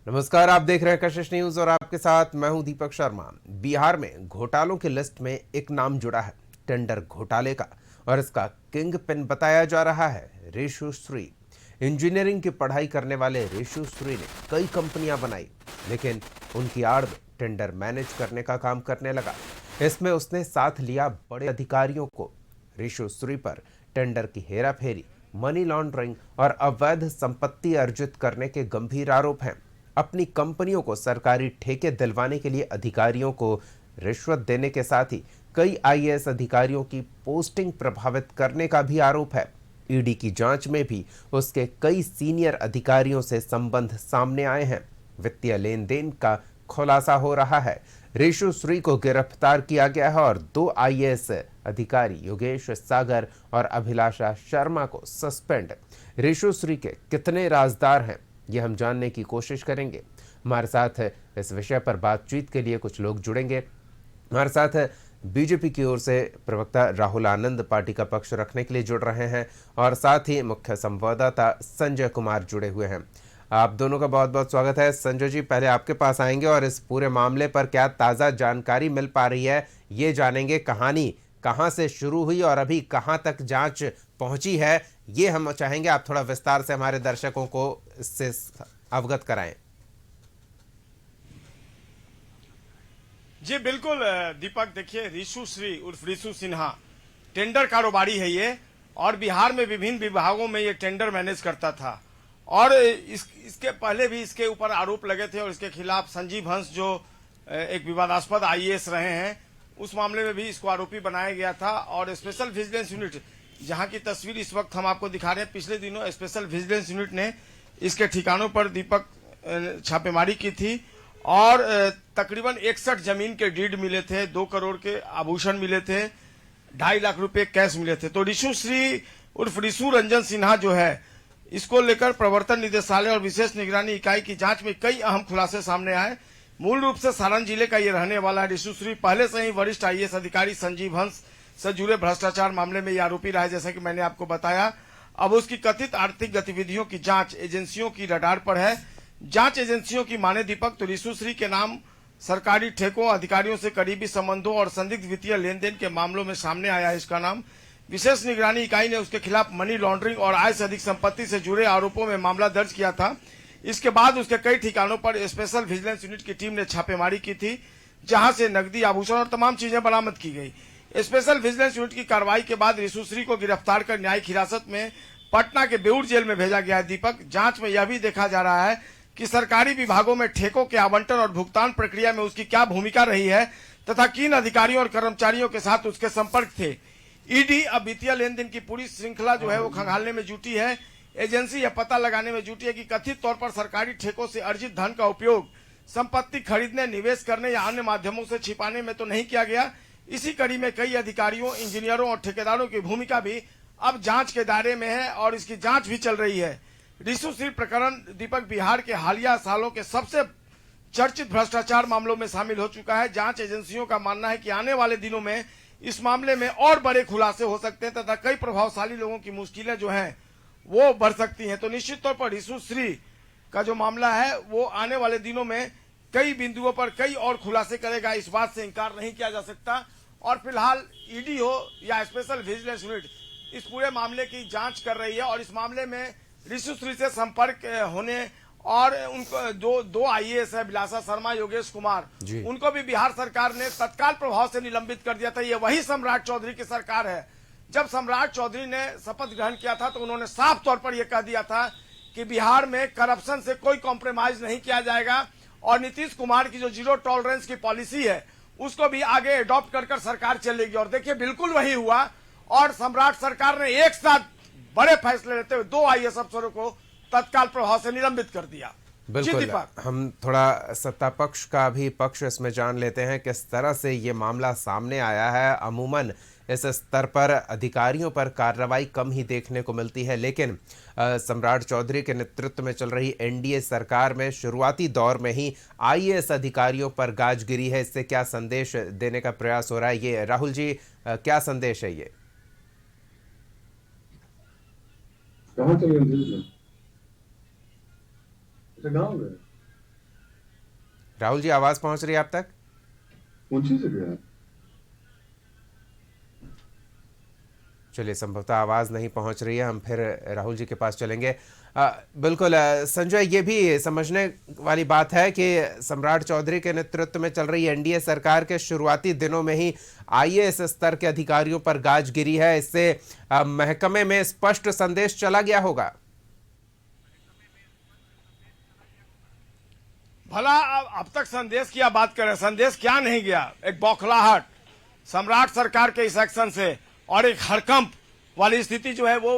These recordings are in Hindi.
नमस्कार, आप देख रहे हैं कशिश न्यूज और आपके साथ मैं हूं दीपक शर्मा। बिहार में घोटालों की लिस्ट में एक नाम जुड़ा है, टेंडर घोटाले का। और इसका किंग पिन बताया जा रहा है ऋषु श्री। इंजीनियरिंग की पढ़ाई करने वाले ऋषु श्री ने कई कंपनियां बनाई, लेकिन उनकी आड़ में टेंडर मैनेज करने का काम करने लगा। इसमें उसने साथ लिया बड़े अधिकारियों को। ऋषु श्री पर टेंडर की हेराफेरी, मनी लॉन्ड्रिंग और अवैध संपत्ति अर्जित करने के गंभीर आरोप हैं। अपनी कंपनियों को सरकारी ठेके दिलवाने के लिए अधिकारियों को रिश्वत देने के साथ ही कई आईएएस अधिकारियों की पोस्टिंग प्रभावित करने का भी आरोप है। ईडी की जांच में भी उसके कई सीनियर अधिकारियों से संबंध सामने आए हैं। वित्तीय लेन देन का खुलासा हो रहा है। ऋषु श्री को गिरफ्तार किया गया है और 2 आईएएस अधिकारी योगेश सागर और अभिलाषा शर्मा को सस्पेंड। ऋषु श्री के कितने राजदार हैं, ये हम जानने की कोशिश करेंगे। हमारे साथ इस विषय पर बातचीत के लिए कुछ लोग जुड़ेंगे। हमारे साथ बीजेपी की ओर से प्रवक्ता राहुल आनंद पार्टी का पक्ष रखने के लिए जुड़ रहे हैं और साथ ही मुख्य संवाददाता संजय कुमार जुड़े हुए हैं। आप दोनों का बहुत बहुत स्वागत है। संजय जी, पहले आपके पास आएंगे और इस पूरे मामले पर क्या ताज़ा जानकारी मिल पा रही है, ये जानेंगे। कहानी कहाँ से शुरू हुई और अभी कहाँ तक जांच पहुंची है, ये हम चाहेंगे आप थोड़ा विस्तार से हमारे दर्शकों को इससे अवगत कराएं। जी बिल्कुल दीपक, देखिए ऋषु श्री उर्फ ऋषु सिन्हा टेंडर कारोबारी है ये, और बिहार में विभिन्न विभागों में ये टेंडर मैनेज करता था। और इसके पहले भी इसके ऊपर आरोप लगे थे और इसके खिलाफ संजीव हंस जो एक विवादास्पद आईएएस रहे हैं, उस मामले में भी इसको आरोपी बनाया गया था। और स्पेशल विजिलेंस यूनिट, जहां की तस्वीर इस वक्त हम आपको दिखा रहे हैं, पिछले दिनों स्पेशल विजिलेंस यूनिट ने इसके ठिकानों पर दीपक छापेमारी की थी और तकरीबन 61 जमीन के डीड मिले थे, 2 करोड़ के आभूषण मिले थे, 2.5 लाख रुपए कैश मिले थे। तो ऋषु श्री उर्फ ऋषु रंजन सिन्हा जो है, इसको लेकर प्रवर्तन निदेशालय और विशेष निगरानी इकाई की जांच में कई अहम खुलासे सामने आए। मूल रूप से सारण जिले का ये रहने वाला है। ऋषु श्री पहले से ही वरिष्ठ आईएएस अधिकारी संजीव हंस से जुड़े भ्रष्टाचार मामले में ये आरोपी रहा है, जैसा कि मैंने आपको बताया। अब उसकी कथित आर्थिक गतिविधियों की जांच एजेंसियों की रडार पर है। जांच एजेंसियों की माने दीपक, तो ऋषु श्री के नाम सरकारी ठेकों, अधिकारियों से करीबी संबंधों और संदिग्ध वित्तीय लेन देन के मामलों में सामने आया है इसका नाम। विशेष निगरानी इकाई ने उसके खिलाफ मनी लॉन्ड्रिंग और आय से अधिक संपत्ति से जुड़े आरोपों में मामला दर्ज किया था। इसके बाद उसके कई ठिकानों पर स्पेशल विजिलेंस यूनिट की टीम ने छापेमारी की थी, जहां से नकदी, आभूषण और तमाम चीजें बरामद की गई। स्पेशल विजिलेंस यूनिट की कार्रवाई के बाद ऋषु श्री को गिरफ्तार कर न्यायिक हिरासत में पटना के बेऊर जेल में भेजा गया है। दीपक, जांच में यह भी देखा जा रहा है कि सरकारी विभागों में ठेकों के आवंटन और भुगतान प्रक्रिया में उसकी क्या भूमिका रही है तथा किन अधिकारियों और कर्मचारियों के साथ उसके संपर्क थे। ईडी अब वित्तीय लेन देन की पूरी श्रृंखला जो है वो खंगालने में जुटी है। एजेंसी यह पता लगाने में जुटी है कि कथित तौर पर सरकारी ठेकों से अर्जित धन का उपयोग संपत्ति खरीदने, निवेश करने या अन्य माध्यमों से छिपाने में तो नहीं किया गया। इसी कड़ी में कई अधिकारियों, इंजीनियरों और ठेकेदारों की भूमिका भी अब जांच के दायरे में है और इसकी जांच भी चल रही है। ऋषु श्री प्रकरण दीपक बिहार के हालिया सालों के सबसे चर्चित भ्रष्टाचार मामलों में शामिल हो चुका है। जांच एजेंसियों का मानना है कि आने वाले दिनों में इस मामले में और बड़े खुलासे हो सकते हैं तथा कई प्रभावशाली लोगों की मुश्किलें जो हैं वो बढ़ सकती हैं। तो निश्चित तौर पर ऋषु श्री का जो मामला है वो आने वाले दिनों में कई बिंदुओं पर कई और खुलासे करेगा, इस बात से इंकार नहीं किया जा सकता। और फिलहाल ईडी हो या स्पेशल विजिलेंस यूनिट इस पूरे मामले की जांच कर रही है और इस मामले में ऋषु श्री से संपर्क होने और उनको दो आईएएस है, अभिलाषा शर्मा, योगेश कुमार, उनको भी बिहार सरकार ने तत्काल प्रभाव से निलंबित कर दिया था। ये वही सम्राट चौधरी की सरकार है। जब सम्राट चौधरी ने शपथ ग्रहण किया था तो उन्होंने साफ तौर पर यह कह दिया था कि बिहार में करप्शन से कोई कॉम्प्रोमाइज नहीं किया जाएगा और नीतीश कुमार की जो 0 टॉलरेंस की पॉलिसी है उसको भी आगे अडॉप्ट कर सरकार चलेगी। और देखिए बिल्कुल वही हुआ और सम्राट सरकार ने एक साथ बड़े फैसले लेते हुए 2 आईएएस अफसरों को तत्काल प्रभाव से निलंबित कर दिया। बिल्कुल, हम थोड़ा सत्ता पक्ष का भी पक्ष इसमें जान लेते हैं किस तरह से ये मामला सामने आया है। अमूमन इस स्तर पर अधिकारियों पर कार्रवाई कम ही देखने को मिलती है, लेकिन सम्राट चौधरी के नेतृत्व में चल रही एनडीए सरकार में शुरुआती दौर में ही आईएएस अधिकारियों पर गाज गिरी है। इससे क्या संदेश देने का प्रयास हो रहा है, ये राहुल जी क्या संदेश है ये? कहाँ चल गए थे? गाँव में राहुल जी, आवाज पहुंच रही है आप तक? पहुंची जगह। चलिए, संभवतः आवाज नहीं पहुंच रही है, हम फिर राहुल जी के पास चलेंगे। बिल्कुल संजय, ये भी समझने वाली बात है कि सम्राट चौधरी के नेतृत्व में चल रही एनडीए सरकार के शुरुआती दिनों में ही आईएएस स्तर के अधिकारियों पर गाज गिरी है। इससे महकमे में स्पष्ट संदेश चला गया होगा। भला अब तक संदेश की आप बात करें, संदेश क्या नहीं गया? एक बौखलाहट सम्राट सरकार के इस एक्शन से और एक हड़कंप वाली स्थिति जो है वो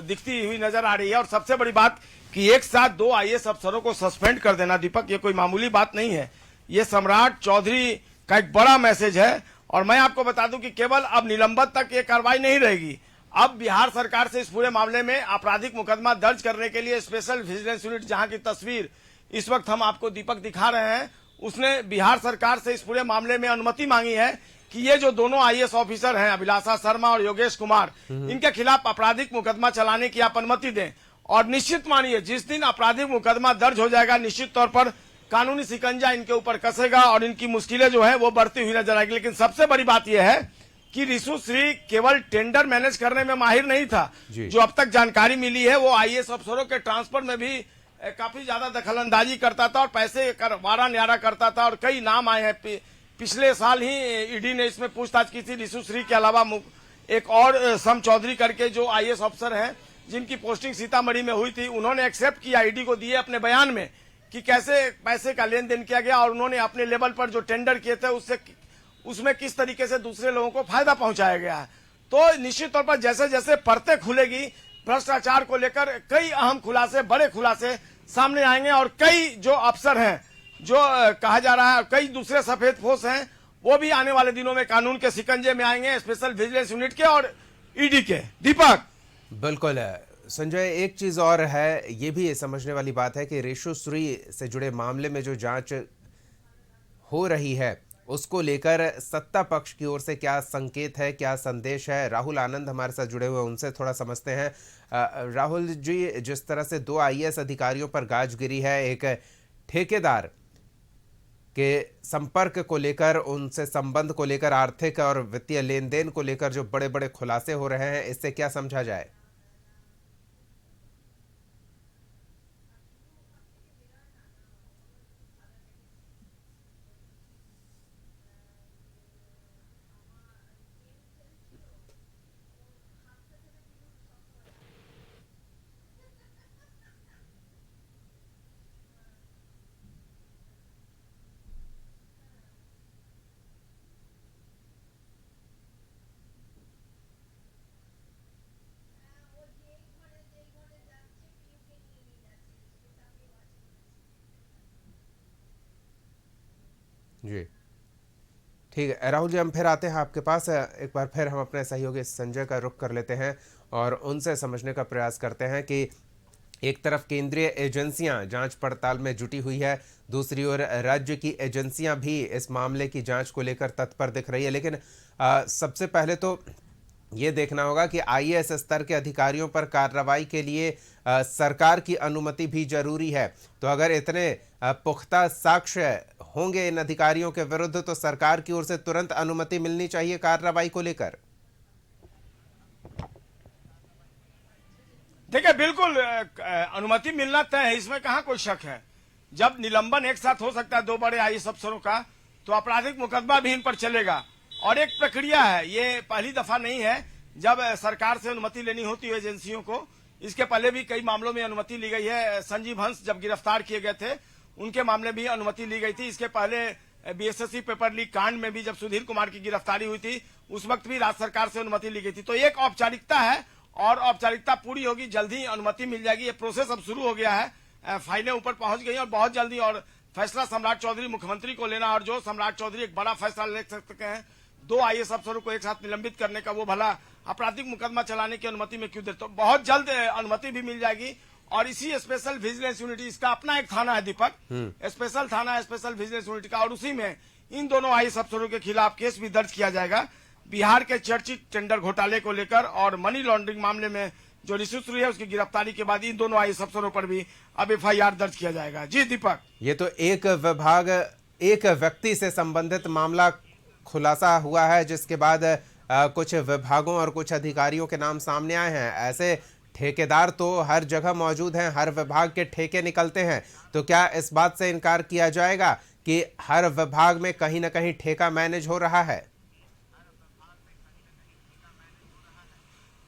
दिखती हुई नजर आ रही है। और सबसे बड़ी बात कि एक साथ 2 आईएएस अफसरों को सस्पेंड कर देना, दीपक, ये कोई मामूली बात नहीं है। ये सम्राट चौधरी का एक बड़ा मैसेज है। और मैं आपको बता दूं कि केवल अब निलंबन तक ये कार्रवाई नहीं रहेगी। अब बिहार सरकार से इस पूरे मामले में आपराधिक मुकदमा दर्ज करने के लिए स्पेशल विजिलेंस यूनिट, जहां की तस्वीर इस वक्त हम आपको दीपक दिखा रहे हैं, उसने बिहार सरकार से इस पूरे मामले में अनुमति मांगी है कि ये जो दोनों आईएएस ऑफिसर हैं, अभिलाषा शर्मा और योगेश कुमार, इनके खिलाफ आपराधिक मुकदमा चलाने की आप अनुमति दें। और निश्चित मानिए, जिस दिन आपराधिक मुकदमा दर्ज हो जाएगा, निश्चित तौर पर कानूनी शिकंजा इनके ऊपर कसेगा और इनकी मुश्किलें जो है वो बढ़ती हुई नजर आएगी। लेकिन सबसे बड़ी बात यह है कि रिशु श्री केवल टेंडर मैनेज करने में माहिर नहीं था। जो अब तक जानकारी मिली है, वो आईएएस अफसरों के ट्रांसफर में भी काफी ज्यादा दखलंदाजी करता था और पैसे वारा न्यारा करता था। और कई नाम आए हैं। पिछले साल ही ईडी ने इसमें पूछताछ की थी। रिशु श्री के अलावा एक और सम चौधरी करके जो आईएएस अफसर हैं, जिनकी पोस्टिंग सीतामढ़ी में हुई थी, उन्होंने एक्सेप्ट किया ईडी को दिए अपने बयान में कि कैसे पैसे का लेन देन किया गया और उन्होंने अपने लेवल पर जो टेंडर किए थे उसमें किस तरीके से दूसरे लोगों को फायदा पहुंचाया गया है। तो निश्चित तौर पर जैसे जैसे परतें खुलेगी, भ्रष्टाचार को लेकर कई अहम खुलासे, बड़े खुलासे सामने आएंगे। और कई जो अफसर हैं, जो कहा जा रहा है कई दूसरे सफेदपोश हैं, वो भी आने वाले दिनों में कानून के शिकंजे में आएंगे, स्पेशल विजिलेंस यूनिट के और ईडी के। दीपक, बिल्कुल संजय, एक चीज और है, ये भी समझने वाली बात है कि रिशु श्री से जुड़े मामले में जो जांच हो रही है, उसको लेकर सत्ता पक्ष की ओर से क्या संकेत है, क्या संदेश है? राहुल आनंद हमारे साथ जुड़े हुए, उनसे थोड़ा समझते हैं। राहुल जी, जिस तरह से 2 आईएएस अधिकारियों पर गाज गिरी है, एक ठेकेदार के संपर्क को लेकर, उनसे संबंध को लेकर, आर्थिक और वित्तीय लेन देन को लेकर जो बड़े बड़े खुलासे हो रहे हैं, इससे क्या समझा जाए? जी, ठीक है राहुल जी, हम फिर आते हैं आपके पास। एक बार फिर हम अपने सहयोगी संजय का रुख कर लेते हैं और उनसे समझने का प्रयास करते हैं कि एक तरफ केंद्रीय एजेंसियां जांच पड़ताल में जुटी हुई है, दूसरी ओर राज्य की एजेंसियां भी इस मामले की जांच को लेकर तत्पर दिख रही है। लेकिन सबसे पहले तो ये देखना होगा कि आईएएस स्तर के अधिकारियों पर कार्रवाई के लिए सरकार की अनुमति भी जरूरी है। तो अगर इतने पुख्ता साक्ष्य होंगे इन अधिकारियों के विरुद्ध, तो सरकार की ओर से तुरंत अनुमति मिलनी चाहिए कार्रवाई को लेकर। देखिए, बिल्कुल अनुमति मिलना तय है, इसमें कहां कोई शक है। जब निलंबन एक साथ हो सकता है 2 बड़े आईएएस अफसरों का, तो आपराधिक मुकदमा भी इन पर चलेगा। और एक प्रक्रिया है, ये पहली दफा नहीं है जब सरकार से अनुमति लेनी होती है एजेंसियों को। इसके पहले भी कई मामलों में अनुमति ली गई है। संजीव हंस जब गिरफ्तार किए गए थे, उनके मामले भी अनुमति ली गई थी। इसके पहले बीएसएससी पेपर लीक कांड में भी जब सुधीर कुमार की गिरफ्तारी हुई थी, उस वक्त भी राज्य सरकार से अनुमति ली गई थी। तो एक औपचारिकता है और औपचारिकता पूरी होगी, जल्द ही अनुमति मिल जाएगी। ये प्रोसेस अब शुरू हो गया है, फाइलें ऊपर पहुंच गई और बहुत जल्दी। और फैसला सम्राट चौधरी मुख्यमंत्री को लेना, और जो सम्राट चौधरी एक बड़ा फैसला ले सकते हैं 2 आईएएस अफसरों को एक साथ निलंबित करने का, वो भला आपराधिक मुकदमा चलाने की अनुमति में क्यों देते? तो बहुत जल्द अनुमति भी मिल जाएगी। और इसी स्पेशल विजिलेंस यूनिट, इसका अपना एक थाना है दीपक, स्पेशल थाना है स्पेशल विजिलेंस यूनिट का, और उसी में इन दोनों आईएएस अफसरों के खिलाफ केस भी दर्ज किया जाएगा बिहार के चर्चित टेंडर घोटाले को लेकर। और मनी लॉन्ड्रिंग मामले में जो रिशु श्री है, उसकी गिरफ्तारी के बाद इन दोनों आईएएस अफसरों पर भी अब एफआईआर दर्ज किया जाएगा। जी दीपक, ये तो एक विभाग एक व्यक्ति से संबंधित मामला खुलासा हुआ है, जिसके बाद कुछ विभागों और कुछ अधिकारियों के नाम सामने आए हैं। ऐसे ठेकेदार तो हर जगह मौजूद हैं, हर विभाग के ठेके निकलते हैं, तो क्या इस बात से इनकार किया जाएगा कि हर विभाग में कहीं ना कहीं ठेका मैनेज हो रहा है?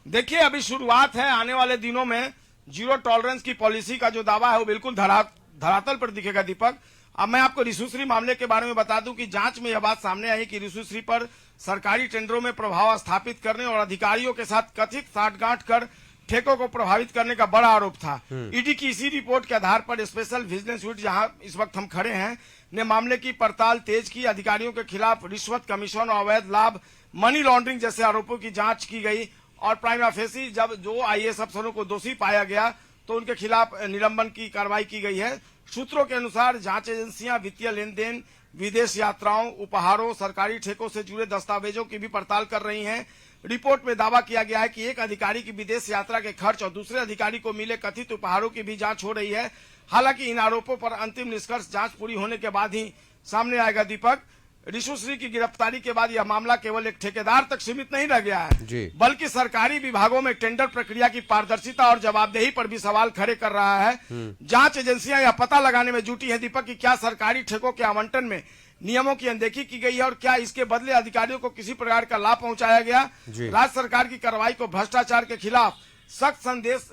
देखिए, अभी शुरुआत है। आने वाले दिनों में जीरो टॉलरेंस की पॉलिसी का जो दावा है वो बिल्कुल धरातल पर दिखेगा दीपक। अब मैं आपको रिशुश्री मामले के बारे में बता दूं कि जांच में यह बात सामने आई कि रिशुश्री पर सरकारी टेंडरों में प्रभाव स्थापित करने और अधिकारियों के साथ कथित साठगांठ कर ठेकों को प्रभावित करने का बड़ा आरोप था। ईडी की इसी रिपोर्ट के आधार पर स्पेशल विजिलेंस यूनिट, जहां इस वक्त हम खड़े हैं, ने मामले की पड़ताल तेज की। अधिकारियों के खिलाफ रिश्वत, कमीशन और अवैध लाभ, मनी लॉन्ड्रिंग जैसे आरोपों की जांच की गई और प्राइमा फेसी जब जो आईएएस अफसरों को दोषी पाया गया तो उनके खिलाफ निलंबन की कार्रवाई की गई है। सूत्रों के अनुसार जांच एजेंसियां वित्तीय लेन देन, विदेश यात्राओं, उपहारों, सरकारी ठेकों से जुड़े दस्तावेजों की भी पड़ताल कर रही हैं। रिपोर्ट में दावा किया गया है कि एक अधिकारी की विदेश यात्रा के खर्च और दूसरे अधिकारी को मिले कथित उपहारों की भी जांच हो रही है। हालांकि इन आरोपों पर अंतिम निष्कर्ष जांच पूरी होने के बाद ही सामने आएगा दीपक। रिशुश्री की गिरफ्तारी के बाद यह मामला केवल एक ठेकेदार तक सीमित नहीं रह गया है, बल्कि सरकारी विभागों में टेंडर प्रक्रिया की पारदर्शिता और जवाबदेही पर भी सवाल खड़े कर रहा है। जांच एजेंसियां यह पता लगाने में जुटी हैं दीपक कि क्या सरकारी ठेकों के आवंटन में नियमों की अनदेखी की गई है और क्या इसके बदले अधिकारियों को किसी प्रकार का लाभ पहुंचाया गया। राज्य सरकार की कार्रवाई को भ्रष्टाचार के खिलाफ सख्त संदेश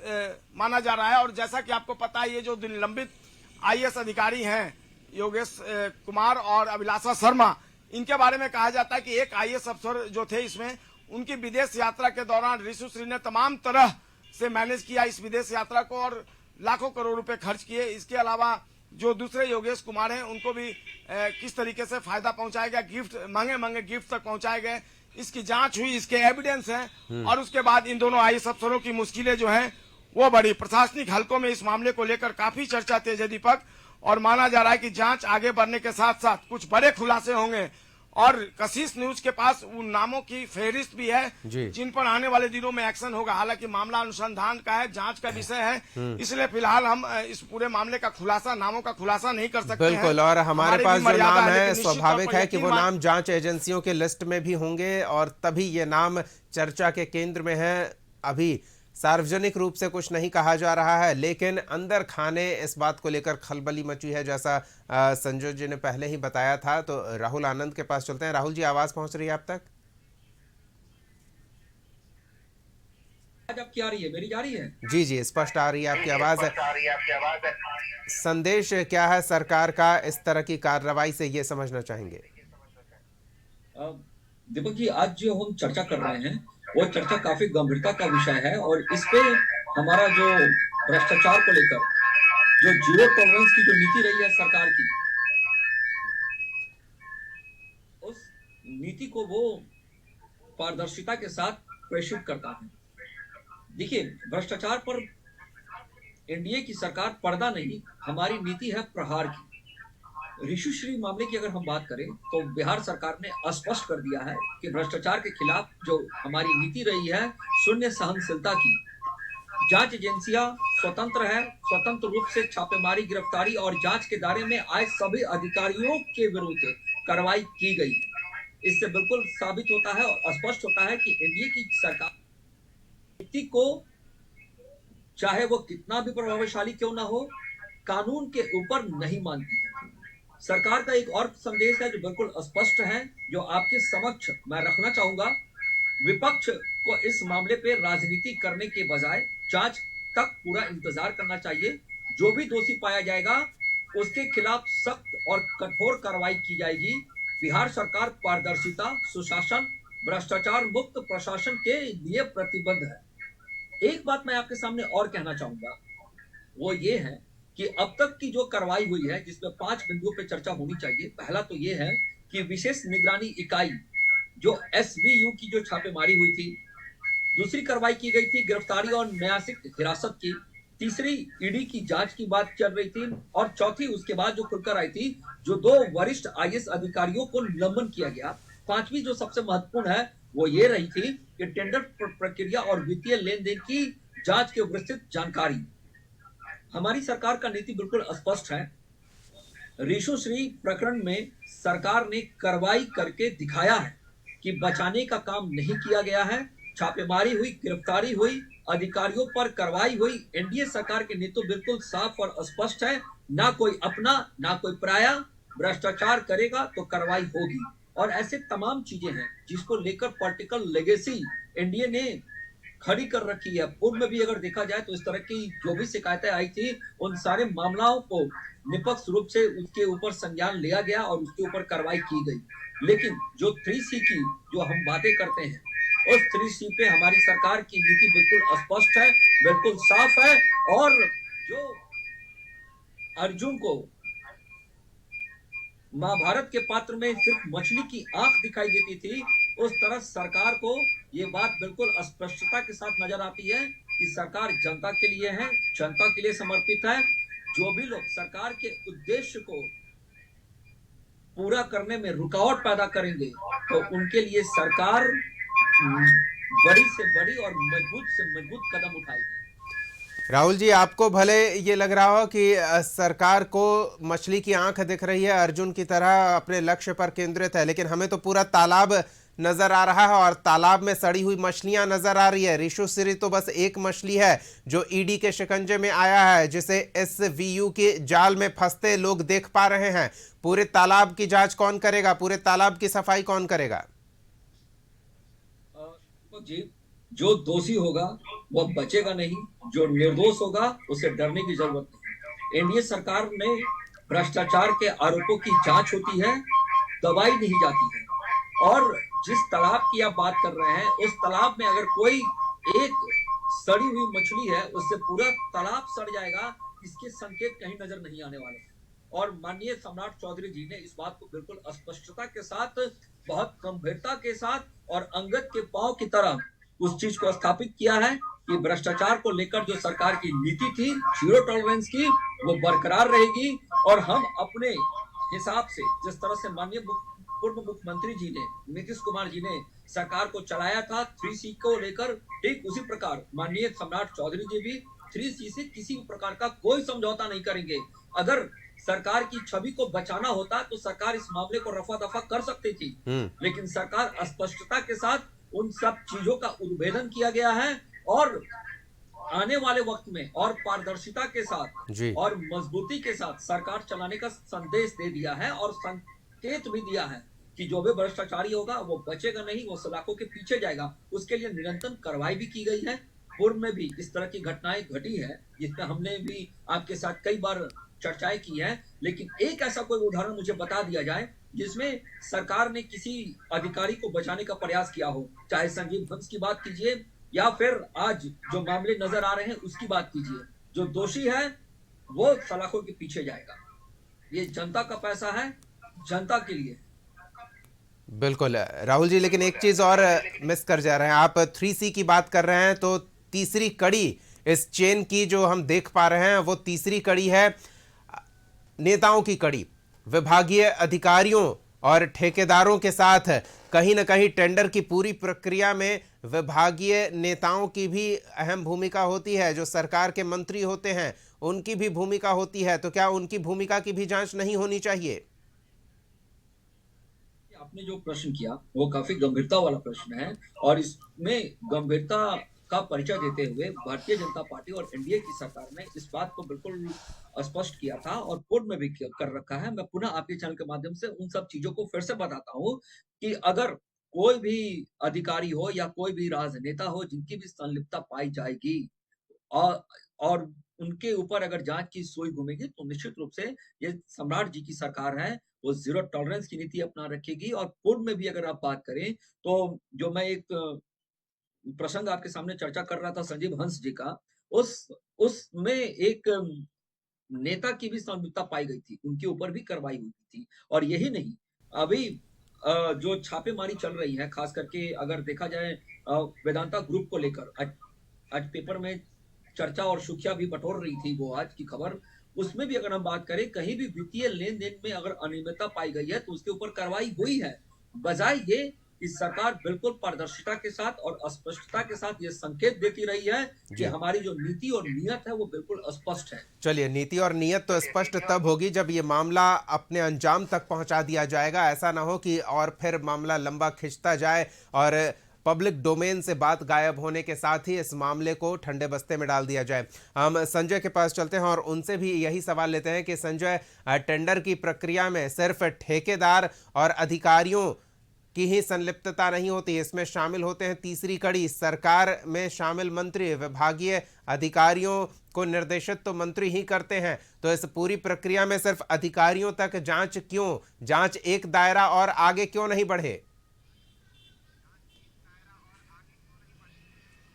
माना जा रहा है। और जैसा कि आपको पता है, ये जो निलंबित आईएएस अधिकारी हैं, योगेश कुमार और अभिलाषा शर्मा, इनके बारे में कहा जाता है कि एक आईएएस अफसर जो थे इसमें, उनकी विदेश यात्रा के दौरान रिशुश्री ने तमाम तरह से मैनेज किया इस विदेश यात्रा को और लाखों करोड़ रुपए खर्च किए। इसके अलावा जो दूसरे योगेश कुमार हैं, उनको भी किस तरीके से फायदा पहुंचाया गया, गिफ्ट, महंगे महंगे गिफ्ट तक पहुंचाए गए, इसकी जांच हुई, इसके एविडेंस हैं। और उसके बाद इन दोनों आईएएस अफसरों की मुश्किलें जो हैं वो बढ़ी। प्रशासनिक हलकों में इस मामले को लेकर काफी चर्चा तेज है दीपक, और माना जा रहा है कि जांच आगे बढ़ने के साथ साथ कुछ बड़े खुलासे होंगे। और कशिश न्यूज के पास उन नामों की फेहरिस्त भी है जिन पर आने वाले दिनों में एक्शन होगा। हालांकि मामला अनुसंधान का है, जांच का विषय है, इसलिए फिलहाल हम इस पूरे मामले का खुलासा, नामों का खुलासा नहीं कर सकते। बिल्कुल, और हमारे पास जो नाम है स्वाभाविक है कि वो नाम जांच एजेंसियों के लिस्ट में भी होंगे और तभी ये नाम चर्चा के केंद्र में है। अभी सार्वजनिक रूप से कुछ नहीं कहा जा रहा है, लेकिन अंदर खाने इस बात को लेकर खलबली मची है, जैसा संजय जी ने पहले ही बताया था। तो राहुल आनंद के पास चलते हैं। राहुल जी, आवाज पहुंच रही है आप तक? आज आपकी आ रही है, मेरी जा रही है? जी जी, स्पष्ट आ रही है आपकी आवाज। संदेश क्या है सरकार का इस तरह की कार्रवाई से, ये समझना चाहेंगे। दीपक जी, आज जो हम चर्चा कर रहे हैं वो चर्चा काफी गंभीरता का विषय है और इस पे हमारा जो भ्रष्टाचार को लेकर जो जीरो टॉलरेंस की जो नीति रही है सरकार की, उस नीति को वो पारदर्शिता के साथ प्रेषित करता है। देखिए, भ्रष्टाचार पर एनडीए की सरकार पर्दा नहीं, हमारी नीति है प्रहार की। रिशुश्री मामले की अगर हम बात करें तो बिहार सरकार ने स्पष्ट कर दिया है कि भ्रष्टाचार के खिलाफ जो हमारी नीति रही है शून्य सहनशीलता की। जांच एजेंसियां स्वतंत्र है, स्वतंत्र रूप से छापेमारी, गिरफ्तारी और जांच के दायरे में आए सभी अधिकारियों के विरुद्ध कार्रवाई की गई। इससे बिल्कुल साबित होता है और स्पष्ट होता है कि एनडीए की सरकार नीति को, चाहे वो कितना भी प्रभावशाली क्यों ना हो, कानून के ऊपर नहीं मानती है। सरकार का एक और संदेश है जो बिल्कुल स्पष्ट है, जो आपके समक्ष मैं रखना चाहूंगा। विपक्ष को इस मामले पे राजनीति करने के बजाय जांच तक पूरा इंतजार करना चाहिए। जो भी दोषी पाया जाएगा उसके खिलाफ सख्त और कठोर कार्रवाई की जाएगी। बिहार सरकार पारदर्शिता, सुशासन, भ्रष्टाचार मुक्त प्रशासन के लिए प्रतिबद्ध है। एक बात मैं आपके सामने और कहना चाहूंगा, वो ये है कि अब तक की जो कार्रवाई हुई है, जिसमें 5 बिंदुओं पे चर्चा होनी चाहिए। पहला तो ये है कि विशेष निगरानी इकाई जो एसवीयू की जो छापेमारी हुई थी, दूसरी कार्रवाई की गई थी गिरफ्तारी और न्यायिक हिरासत की, तीसरी ईडी की जांच की बात चल रही थी और चौथी उसके बाद जो खुलकर आई थी, जो 2 वरिष्ठ आईएएस अधिकारियों को निलंबन किया गया। पांचवी जो सबसे महत्वपूर्ण है वो ये रही थी कि टेंडर प्रक्रिया और वित्तीय लेन देन की जांच की विस्तृत जानकारी। हमारी सरकार का नीति बिल्कुल स्पष्ट है। ऋषुश्री प्रकरण में सरकार ने कार्रवाई करके दिखाया है कि बचाने का काम नहीं किया गया है। छापेमारी हुई, गिरफ्तारी हुई, अधिकारियों पर कार्रवाई हुई। एनडीए सरकार के नीति बिल्कुल साफ और स्पष्ट है, ना कोई अपना ना कोई पराया। भ्रष्टाचार करेगा तो कार्रवाई होगी, और ऐसे तमाम चीजें हैं जिसको लेकर पॉलिटिकल लेगेसी एनडीए ने खड़ी कर रखी है। पूर्व में भी अगर देखा जाए तो इस तरह की जो भी शिकायतें आई थी, उन सारे मामलों को निष्पक्ष रूप से उसके ऊपर संज्ञान लिया गया और उसके ऊपर कार्रवाई की गई। लेकिन जो 3C की जो हम बातें करते हैं, उस 3C पे हमारी सरकार की नीति बिल्कुल स्पष्ट है, बिल्कुल साफ है। और जो अर्जुन को महाभारत के पात्र में सिर्फ मछली की आंख दिखाई देती थी, उस तरह सरकार को ये बात बिल्कुल स्पष्टता के साथ नजर आती है कि सरकार जनता के लिए है, जनता के लिए समर्पित है। जो भी लोग सरकार के उद्देश्य को पूरा करने में रुकावट पैदा करेंगे, तो उनके लिए सरकार बड़ी से बड़ी और मजबूत से मजबूत कदम उठाएगी। राहुल जी, आपको भले ये लग रहा हो कि सरकार को मछली की आंख दिख रही है, अर्जुन की तरह अपने लक्ष्य पर केंद्रित है, लेकिन हमें तो पूरा तालाब नजर आ रहा है और तालाब में सड़ी हुई मछलियां नजर आ रही है। ऋषुश्री तो बस एक मछली है जो ईडी के शिकंजे में आया है, जिसे SVU के जाल में फंसते लोग देख पा रहे हैं। पूरे तालाब की जांच कौन करेगा? पूरे तालाब की सफाई कौन करेगा? जी, जो दोषी होगा वह बचेगा नहीं, जो निर्दोष होगा उसे डरने की जरूरत नहीं। एनडीए सरकार ने भ्रष्टाचार के आरोपों की जांच होती है, दबाई नहीं जाती है। और जिस तालाब की आप बात कर रहे हैं, उस तालाब में अगर कोई एक सड़ी हुई मछली है, उससे पूरा तालाब सड़ जाएगा, इसके संकेत कहीं नजर नहीं आने वाले। और माननीय सम्राट चौधरी जी ने इस बात को बिल्कुल स्पष्टता के साथ, बहुत गंभीरता के साथ और अंगद के पांव की तरह उस चीज को स्थापित किया है कि भ्रष्टाचार को लेकर जो सरकार की नीति थी, जीरो टॉलरेंस की, वो बरकरार रहेगी। और हम अपने हिसाब से जिस तरह से माननीय पूर्व मुख्यमंत्री जी ने, नीतीश कुमार जी ने सरकार को चलाया था 3C को लेकर, ठीक उसी प्रकार माननीय सम्राट चौधरी जी भी 3C से किसी भी प्रकार का कोई समझौता नहीं करेंगे। अगर सरकार की छवि को बचाना होता तो सरकार इस मामले को रफा दफा कर सकती थी, लेकिन सरकार स्पष्टता के साथ उन सब चीजों का उद्भेदन किया गया है और आने वाले वक्त में और पारदर्शिता के साथ और मजबूती के साथ सरकार चलाने का संदेश दे दिया है और संकेत भी दिया है कि जो भी भ्रष्टाचारी होगा वो बचेगा नहीं, वो सलाखों के पीछे जाएगा। उसके लिए निरंतर कार्रवाई भी की गई है। पूर्व में भी इस तरह की घटनाएं घटी है, जिसमें हमने भी आपके साथ कई बार चर्चाएं की है। लेकिन एक ऐसा कोई उदाहरण मुझे बता दिया जाए जिसमें सरकार ने किसी अधिकारी को बचाने का प्रयास किया हो, चाहे संजीव हंस की बात कीजिए या फिर आज जो मामले नजर आ रहे हैं उसकी बात कीजिए। जो दोषी है वो सलाखों के पीछे जाएगा। ये जनता का पैसा है, जनता के लिए। बिल्कुल राहुल जी, लेकिन एक चीज और मिस कर जा रहे हैं आप। 3C की बात कर रहे हैं तो तीसरी कड़ी इस चेन की जो हम देख पा रहे हैं, वो तीसरी कड़ी है नेताओं की कड़ी। विभागीय अधिकारियों और ठेकेदारों के साथ कहीं ना कहीं टेंडर की पूरी प्रक्रिया में विभागीय नेताओं की भी अहम भूमिका होती है। जो सरकार के मंत्री होते हैं उनकी भी भूमिका होती है, तो क्या उनकी भूमिका की भी जांच नहीं होनी चाहिए? आपने जो प्रश्न किया वो काफी गंभीरता वाला प्रश्न है और इसमें गंभीरता का परिचय देते हुए भारतीय जनता पार्टी और एनडीए की सरकार ने इस बात को बिल्कुल स्पष्ट किया था और पूर्व में भी कर रखा है। मैं पुनः आपके चैनल के माध्यम से उन सब चीजों को फिर से बताता हूँ कि अगर कोई भी अधिकारी हो या कोई भी राजनेता हो जिनकी भी संलिप्तता पाई जाएगी और उनके ऊपर अगर जांच की सुई घूमेगी, तो निश्चित रूप से ये सम्राट जी की सरकार है, वो जीरो टॉलरेंस की नीति अपना रखेगी। और पूर्व में भी अगर आप बात करें तो जो मैं एक प्रसंग आपके सामने चर्चा कर रहा था संजीव हंस जी का, उसमें एक नेता की भी संलिप्तता पाई गई थी, उनके ऊपर भी कार्रवाई हुई थी। और यही नहीं, अभी जो छापेमारी चल रही है, खास करके अगर देखा जाए वेदांता ग्रुप को लेकर, आज पेपर में चर्चा और सुर्खियां भी बटोर रही थी वो आज की खबर, उसमें भी अगर हम बात करें कहीं भी वित्तीय लेन देन में अगर अनियमितता पाई गई है तो उसके ऊपर कार्रवाई हुई है। बजाय ये कि सरकार बिल्कुल पारदर्शिता के साथ और स्पष्टता के साथ ये संकेत देती रही है कि हमारी जो नीति और नियत है वो बिल्कुल स्पष्ट है। चलिए, नीति और नियत तो स्पष्ट तब होगी जब ये मामला अपने अंजाम तक पहुंचा दिया जाएगा। ऐसा ना हो कि और फिर मामला लंबा खिंचता जाए और पब्लिक डोमेन से बात गायब होने के साथ ही इस मामले को ठंडे बस्ते में डाल दिया जाए। हम संजय के पास चलते हैं और उनसे भी यही सवाल लेते हैं कि संजय, टेंडर की प्रक्रिया में सिर्फ ठेकेदार और अधिकारियों की ही संलिप्तता नहीं होती, इसमें शामिल होते हैं तीसरी कड़ी, सरकार में शामिल मंत्री, विभागीय अधिकारियों को निर्देशित तो मंत्री ही करते हैं। तो इस पूरी प्रक्रिया में सिर्फ अधिकारियों तक जांच क्यों? जांच एक दायरा और आगे क्यों नहीं बढ़े?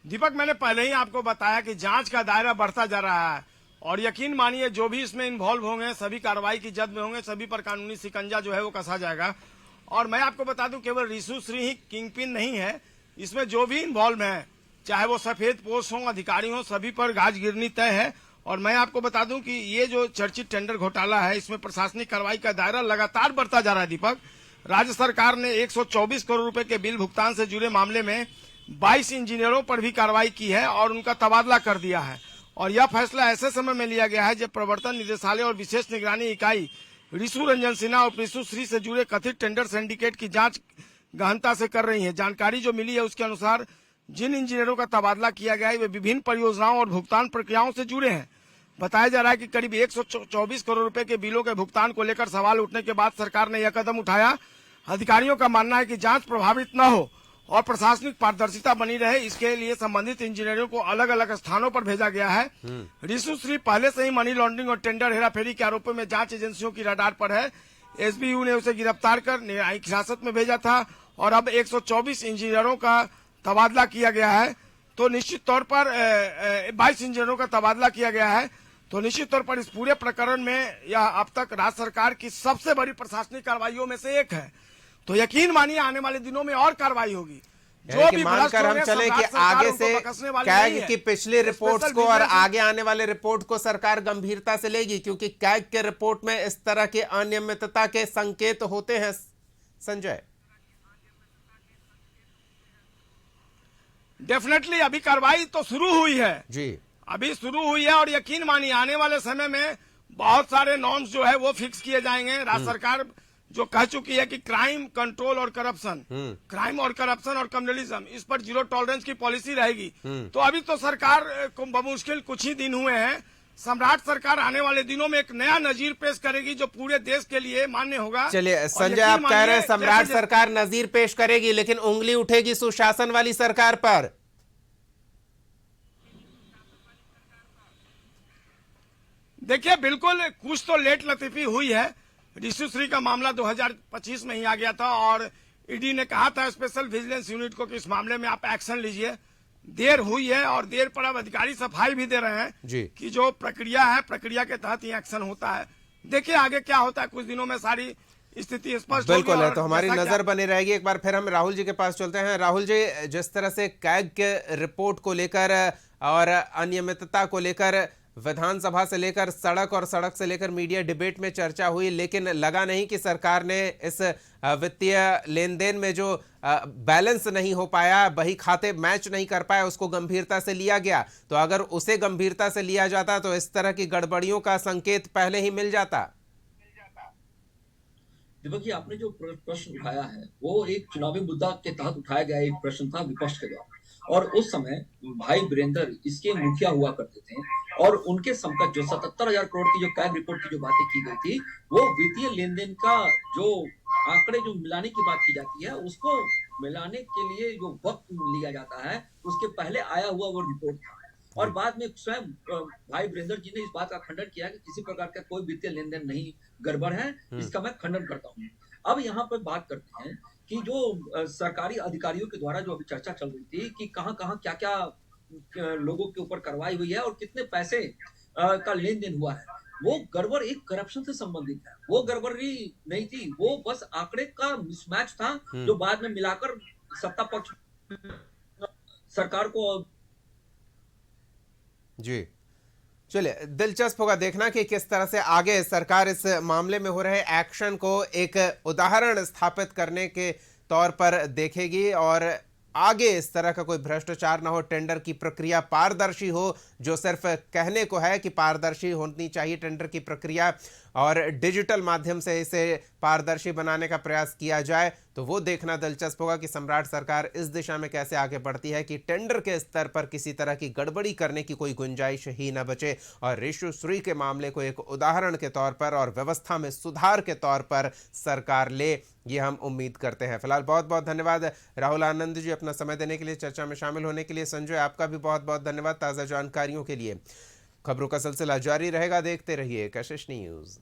दीपक, मैंने पहले ही आपको बताया कि जांच का दायरा बढ़ता जा रहा है और यकीन मानिए जो भी इसमें इन्वॉल्व होंगे सभी कार्रवाई की जद में होंगे, सभी पर कानूनी शिकंजा जो है वो कसा जाएगा। और मैं आपको बता दूं केवल रिशु श्री ही किंगपिन नहीं है, इसमें जो भी इन्वॉल्व है, चाहे वो सफेद पोस्ट हो, अधिकारी हो, सभी पर गाज गिरनी तय है। और मैं आपको बता दूं कि ये जो चर्चित टेंडर घोटाला है इसमें प्रशासनिक कार्रवाई का दायरा लगातार बढ़ता जा रहा है। दीपक, राज्य सरकार ने 124 करोड़ रुपए के बिल भुगतान से जुड़े मामले में 22 इंजीनियरों पर भी कार्रवाई की है और उनका तबादला कर दिया है। और यह फैसला ऐसे समय में लिया गया है जब प्रवर्तन निदेशालय और विशेष निगरानी इकाई रिशु रंजन सिन्हा और प्रीशु श्री से जुड़े कथित टेंडर सिंडिकेट की जांच गहनता से कर रही है। जानकारी जो मिली है उसके अनुसार जिन इंजीनियरों का तबादला किया गया है वे विभिन्न परियोजनाओं और भुगतान प्रक्रियाओं से जुड़े हैं। बताया जा रहा है कि करीब 124 करोड़ रुपए के बिलों के भुगतान को लेकर सवाल उठने के बाद सरकार ने यह कदम उठाया। अधिकारियों का मानना है कि जांच प्रभावित न हो और प्रशासनिक पारदर्शिता बनी रहे, इसके लिए संबंधित इंजीनियरों को अलग अलग स्थानों पर भेजा गया है। रिशु श्री पहले से ही मनी लॉन्ड्रिंग और टेंडर हेराफेरी के आरोपों में जांच एजेंसियों की रडार पर है। एसबीयू ने उसे गिरफ्तार कर न्यायिक हिरासत में भेजा था और अब 124 इंजीनियरों का तबादला किया गया है। तो निश्चित तौर पर 22 इंजीनियरों का तबादला किया गया है। तो निश्चित तौर पर इस पूरे प्रकरण में यह अब तक राज्य सरकार की सबसे बड़ी प्रशासनिक कार्रवाइयों में से एक है। तो यकीन मानिए आने वाले दिनों में और कार्रवाई होगी। जो भी मानकर हम चले कि आगे से कैग की पिछली रिपोर्ट्स को और आगे आने वाले रिपोर्ट को सरकार गंभीरता से लेगी, क्योंकि कैग के रिपोर्ट में इस तरह के अनियमितता के संकेत होते हैं। संजय, डेफिनेटली अभी कार्रवाई तो शुरू हुई है जी, अभी शुरू हुई है और यकीन मानिए आने वाले समय में बहुत सारे नॉर्म्स जो है वो फिक्स किए जाएंगे। राज्य सरकार जो कह चुकी है कि क्राइम कंट्रोल और करप्शन, क्राइम और करप्शन और कम्युनलिज्म, इस पर जीरो टॉलरेंस की पॉलिसी रहेगी। तो अभी तो सरकार को बमुश्किल कुछ ही दिन हुए हैं। सम्राट सरकार आने वाले दिनों में एक नया नजीर पेश करेगी जो पूरे देश के लिए मान्य होगा। चलिए संजय, आप कह रहे हैं सम्राट सरकार नजीर पेश करेगी, लेकिन उंगली उठेगी सुशासन वाली सरकार पर। देखिए, बिल्कुल कुछ तो लेट लतीफी हुई है। रिशु श्री का मामला 2025 में ही आ गया था और ईडी ने कहा था स्पेशल विजिलेंस यूनिट को कि इस मामले में आप एक्शन लीजिए। देर हुई है और देर पर अब अधिकारी सफाई भी दे रहे हैं कि जो प्रक्रिया है प्रक्रिया के तहत ही एक्शन होता है। देखिए आगे क्या होता है, कुछ दिनों में सारी स्थिति स्पष्ट बिल्कुल है। तो हमारी नजर बनी रहेगी। एक बार फिर हम राहुल जी के पास चलते हैं। राहुल जी, जिस तरह से कैग के रिपोर्ट को लेकर और अनियमितता को लेकर विधानसभा से लेकर सड़क और सड़क से लेकर मीडिया डिबेट में चर्चा हुई, लेकिन लगा नहीं कि सरकार ने इस वित्तीय लेन देन में जो बैलेंस नहीं हो पाया, बही खाते मैच नहीं कर पाए, उसको गंभीरता से लिया गया। तो अगर उसे गंभीरता से लिया जाता तो इस तरह की गड़बड़ियों का संकेत पहले ही मिल जाता। दीपक जी, आपने जो प्रश्न उठाया है वो एक चुनावी मुद्दा के तहत उठाया गया एक प्रश्न था विपक्ष के द्वारा, और उस समय भाई वीरेंद्र इसके मुखिया हुआ करते थे और उनके समकक्ष जो 77,000 करोड़ की जो कैग रिपोर्ट की जो बातें की गई थी, वो वित्तीय लेन देन का जो आंकड़े जो मिलाने की बात की जाती है, उसको मिलाने के लिए जो वक्त लिया जाता है उसके पहले आया हुआ वो रिपोर्ट था। और बाद में स्वयं भाई वीरेंद्र जी ने इस बात का खंडन किया कि किसी प्रकार का कोई वित्तीय लेन देन नहीं गड़बड़ है, इसका मैं खंडन करता हूँ। अब यहाँ पर बात करते हैं कि जो सरकारी अधिकारियों के द्वारा जो अभी चर्चा चल रही थी कि कहाँ क्या क्या लोगों के ऊपर कार्रवाई हुई है और कितने पैसे का लेन देन हुआ है, वो गड़बड़ एक करप्शन से संबंधित है। वो गड़बड़ी नहीं थी, वो बस आंकड़े का मिसमैच था जो बाद में मिलाकर सत्ता पक्ष सरकार को। जी, चलिए, दिलचस्प होगा देखना कि किस तरह से आगे सरकार इस मामले में हो रहे एक्शन को एक उदाहरण स्थापित करने के तौर पर देखेगी और आगे इस तरह का कोई भ्रष्टाचार ना हो, टेंडर की प्रक्रिया पारदर्शी हो। जो सिर्फ कहने को है कि पारदर्शी होनी चाहिए टेंडर की प्रक्रिया और डिजिटल माध्यम से इसे पारदर्शी बनाने का प्रयास किया जाए, तो वो देखना दिलचस्प होगा कि सम्राट सरकार इस दिशा में कैसे आगे बढ़ती है कि टेंडर के स्तर पर किसी तरह की गड़बड़ी करने की कोई गुंजाइश ही न बचे और ऋषुश्री के मामले को एक उदाहरण के तौर पर और व्यवस्था में सुधार के तौर पर सरकार ले, ये हम उम्मीद करते हैं। फिलहाल बहुत बहुत धन्यवाद राहुल आनंद जी अपना समय देने के लिए, चर्चा में शामिल होने के लिए। संजय आपका भी बहुत बहुत धन्यवाद ताज़ा जानकारियों के लिए। खबरों का सिलसिला जारी रहेगा, देखते रहिए कशिश न्यूज़।